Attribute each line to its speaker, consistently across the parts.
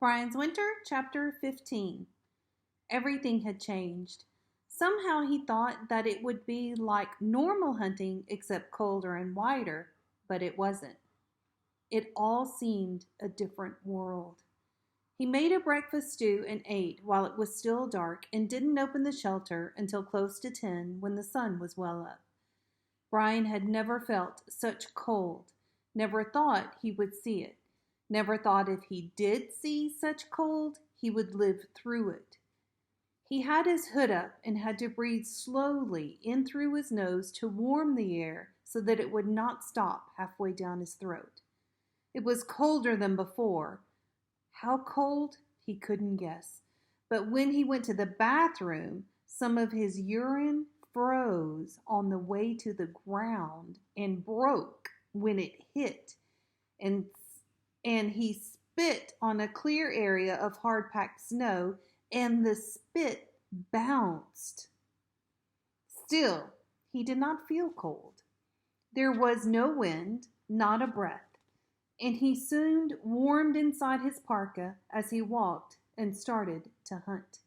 Speaker 1: Brian's Winter, Chapter 15. Everything had changed. Somehow he thought that it would be like normal hunting except colder and wider, but it wasn't. It all seemed a different world. He made a breakfast stew and ate while it was still dark and didn't open the shelter until close to 10 when the sun was well up. Brian had never felt such cold, never thought he would see it, never thought if he did see such cold, he would live through it. He had his hood up and had to breathe slowly in through his nose to warm the air so that it would not stop halfway down his throat. It was colder than before. How cold? He couldn't guess. But when he went to the bathroom, some of his urine froze on the way to the ground and broke when it hit, and he spit on a clear area of hard-packed snow, and the spit bounced. Still, he did not feel cold. There was no wind, not a breath, and he soon warmed inside his parka as he walked and started to hunt.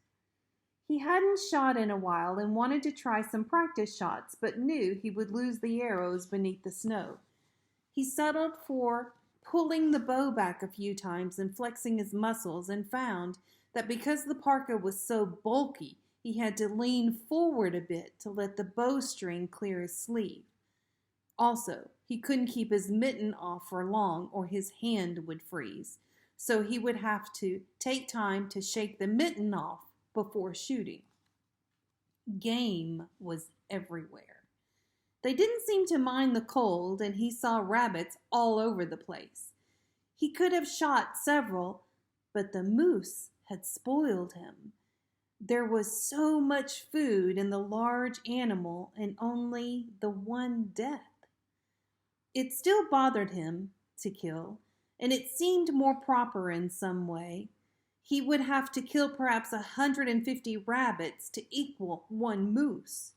Speaker 1: He hadn't shot in a while and wanted to try some practice shots, but knew he would lose the arrows beneath the snow. He settled for pulling the bow back a few times and flexing his muscles, and found that because the parka was so bulky, he had to lean forward a bit to let the bowstring clear his sleeve. Also, he couldn't keep his mitten off for long or his hand would freeze, so he would have to take time to shake the mitten off before shooting. Game was everywhere. They didn't seem to mind the cold, and he saw rabbits all over the place. He could have shot several, but the moose had spoiled him. There was so much food in the large animal and only the one death. It still bothered him to kill, and it seemed more proper in some way. He would have to kill perhaps 150 rabbits to equal one moose.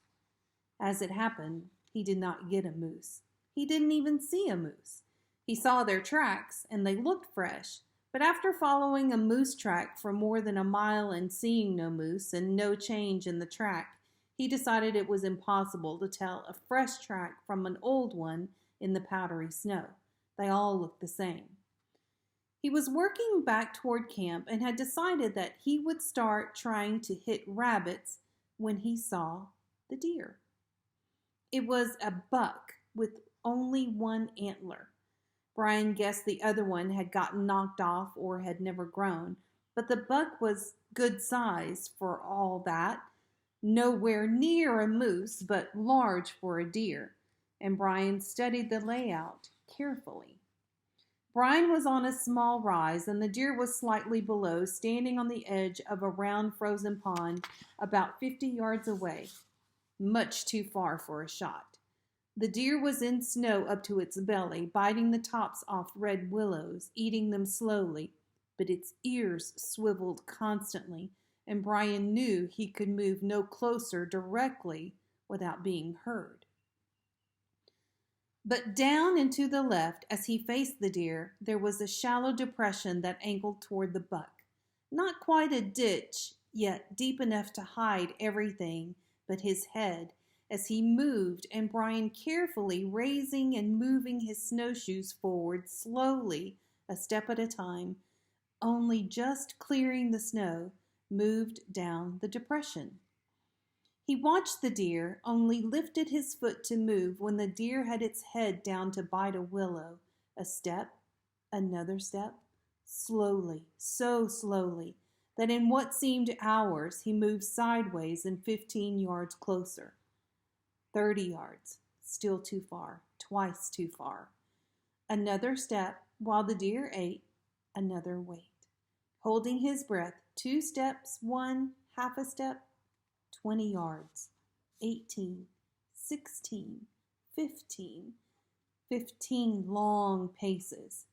Speaker 1: As it happened, he did not get a moose. He didn't even see a moose. He saw their tracks, and they looked fresh, but after following a moose track for more than a mile and seeing no moose and no change in the track, he decided it was impossible to tell a fresh track from an old one in the powdery snow. They all looked the same. He was working back toward camp and had decided that he would start trying to hit rabbits when he saw the deer. It was a buck with only one antler. Brian guessed the other one had gotten knocked off or had never grown, but the buck was good size for all that, nowhere near a moose, but large for a deer, and Brian studied the layout carefully. Brian was on a small rise, and the deer was slightly below, standing on the edge of a round frozen pond about 50 yards away, much too far for a shot. The deer was in snow up to its belly, biting the tops off red willows, eating them slowly, but its ears swiveled constantly, and Brian knew he could move no closer directly without being heard. But down and to the left, as he faced the deer, there was a shallow depression that angled toward the buck. Not quite a ditch, yet deep enough to hide everything but his head as he moved, and Brian, carefully raising and moving his snowshoes forward slowly, a step at a time, only just clearing the snow, moved down the depression. He watched the deer, only lifted his foot to move when the deer had its head down to bite a willow. A step, another step, slowly, so slowly, that in what seemed hours he moved sideways and 15 yards closer. 30 yards, still too far, twice too far. Another step while the deer ate, another wait. Holding his breath, 2 steps, 1, half a step, 20 yards, 18, 16, 15, 15 long paces.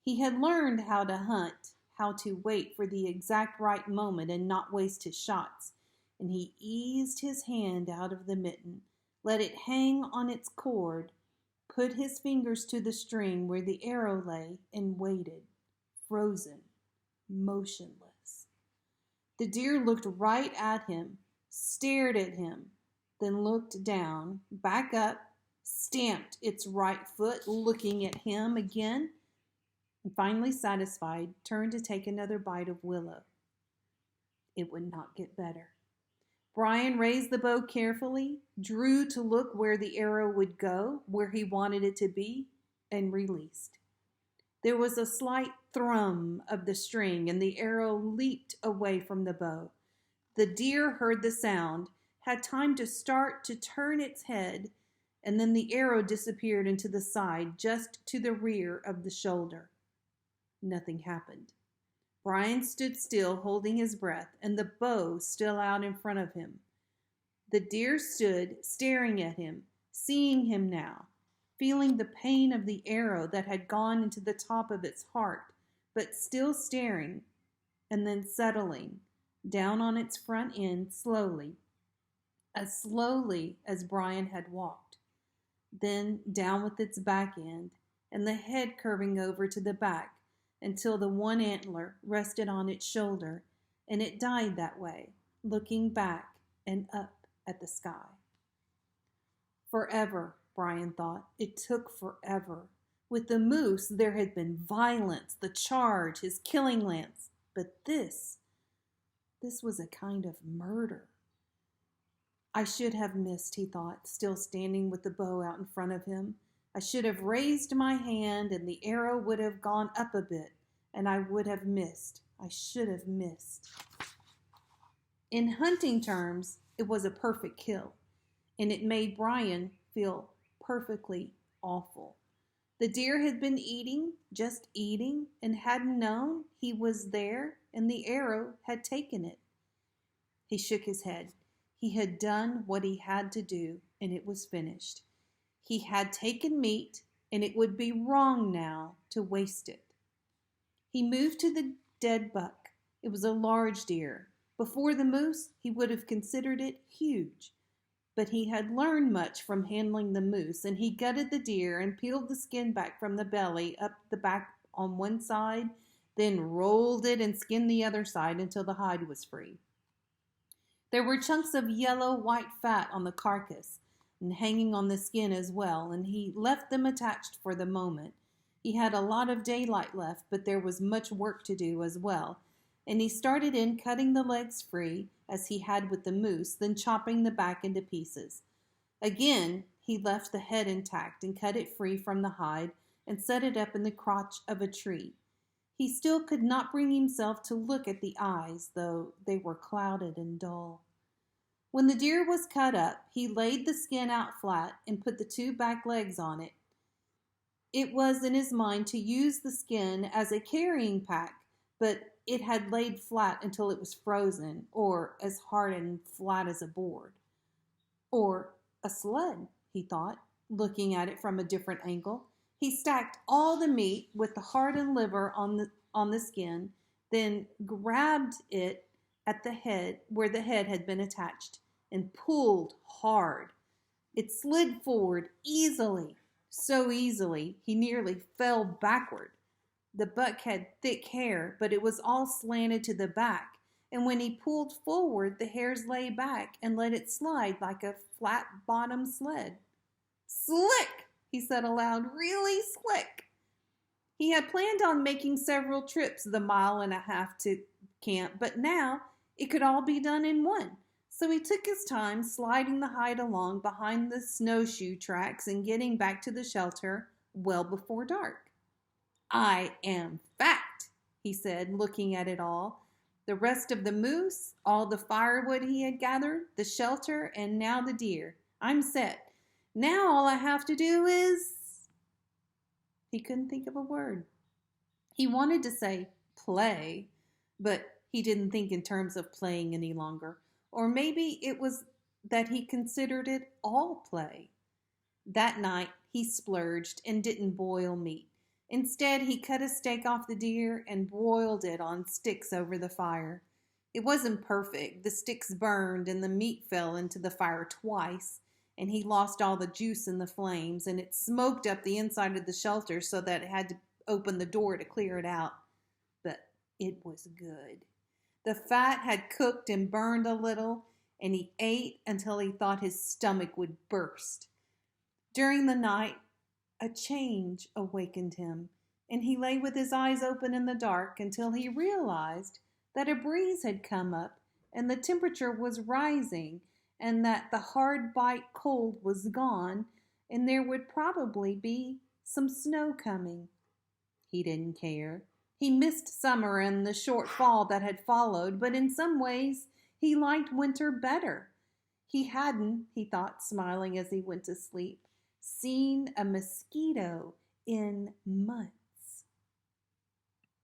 Speaker 1: He had learned how to hunt, how to wait for the exact right moment and not waste his shots, and he eased his hand out of the mitten, let it hang on its cord, put his fingers to the string where the arrow lay, and waited, frozen, motionless. The deer looked right at him, stared at him, then looked down, back up, stamped its right foot, looking at him again, and finally satisfied, turned to take another bite of willow. It would not get better. Brian raised the bow carefully, drew to look where the arrow would go, where he wanted it to be, and released. There was a slight thrum of the string, and the arrow leaped away from the bow. The deer heard the sound, had time to start to turn its head, and then the arrow disappeared into the side, just to the rear of the shoulder. Nothing happened. Brian stood still, holding his breath, and the bow still out in front of him. The deer stood, staring at him, seeing him now, feeling the pain of the arrow that had gone into the top of its heart, but still staring, and then settling down on its front end slowly as Brian had walked, then down with its back end, and the head curving over to the back, until the one antler rested on its shoulder, and it died that way, looking back and up at the sky. Forever, Brian thought. It took forever. With the moose, there had been violence, the charge, his killing lance. But this was a kind of murder. I should have missed, he thought, still standing with the bow out in front of him. I should have raised my hand, and the arrow would have gone up a bit, and I would have missed. I should have missed. In hunting terms, it was a perfect kill, and it made Brian feel perfectly awful. The deer had been eating, just eating, and hadn't known he was there, and the arrow had taken it. He shook his head. He had done what he had to do, and it was finished. He had taken meat, and it would be wrong now to waste it. He moved to the dead buck. It was a large deer. Before the moose, he would have considered it huge. But he had learned much from handling the moose, and he gutted the deer and peeled the skin back from the belly up the back on one side, then rolled it and skinned the other side until the hide was free. There were chunks of yellow-white fat on the carcass and hanging on the skin as well, and he left them attached for the moment. He had a lot of daylight left, but there was much work to do as well, and he started in cutting the legs free, as he had with the moose, then chopping the back into pieces. Again, he left the head intact and cut it free from the hide and set it up in the crotch of a tree. He still could not bring himself to look at the eyes, though they were clouded and dull. When the deer was cut up, he laid the skin out flat and put the two back legs on it. It was in his mind to use the skin as a carrying pack, but it had laid flat until it was frozen, or as hard and flat as a board. Or a sled, he thought, looking at it from a different angle. He stacked all the meat with the heart and liver on the skin, then grabbed it at the head, where the head had been attached, and pulled hard. It slid forward easily, so easily he nearly fell backward. The buck had thick hair, but it was all slanted to the back, and when he pulled forward, the hairs lay back and let it slide like a flat-bottomed sled. "Slick," he said aloud, "really slick." He had planned on making several trips the 1.5 miles to camp, but now it could all be done in one. So he took his time sliding the hide along behind the snowshoe tracks and getting back to the shelter well before dark. "I am fat," he said, looking at it all. The rest of the moose, all the firewood he had gathered, the shelter, and now the deer. "I'm set. Now all I have to do is—" He couldn't think of a word. He wanted to say play, but he didn't think in terms of playing any longer. Or maybe it was that he considered it all play. That night he splurged and didn't boil meat. Instead, he cut a steak off the deer and broiled it on sticks over the fire. It wasn't perfect. The sticks burned and the meat fell into the fire twice, and he lost all the juice in the flames, and it smoked up the inside of the shelter so that it had to open the door to clear it out. But It was good. The fat had cooked and burned a little, and he ate until he thought his stomach would burst. During the night, a change awakened him, and he lay with his eyes open in the dark until he realized that a breeze had come up and the temperature was rising, and that the hard bite cold was gone, and there would probably be some snow coming. He didn't care. He missed summer and the short fall that had followed, but in some ways he liked winter better. He hadn't, he thought, smiling as he went to sleep, seen a mosquito in months.